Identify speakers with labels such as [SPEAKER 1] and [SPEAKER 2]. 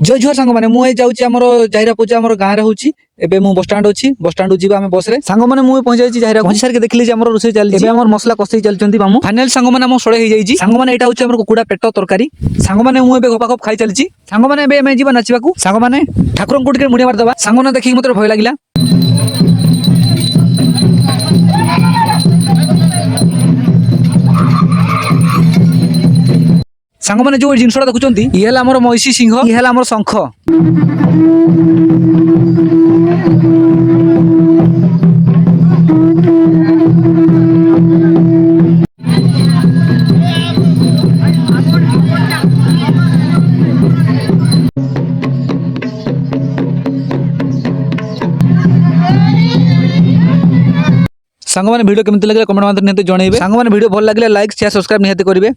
[SPEAKER 1] जय जुहार सांग माने मुझे जाऊँगी आम जाहिरा पूजा आम गाँव में होची एबे मु बस स्टैंड अच्छी बस स्टैंड जीवा आम बस रे सांग माने मुझे पहुंच जाई जाहिरा पहुंची सार के देखली जे हमर रोसे चली एबे हमर मसला कसई चलचंती मामू फाइनल सांग माने हम सड़े हो जाई सांग माने एटा होची हमर कुकुड़ा पेट तरकारी सांग माने मु एबे गपा गप खाई चलची सांग माने एबे मैं जीवा नाचबा को सांग माने ठाकुर को टिके मुड़िया मार दबा सांग माने देखि मते भय लागिला सांग माने जो जिनसटा देखुचंती ई हला हमर महिषी सिंह ई हला हमर शंख सांग माने वीडियो केमति लागले कमेंट माध्यम निहते जणैबे सांग माने वीडियो भल लागले लाइक शेयर सब्सक्राइब निहते करिवे।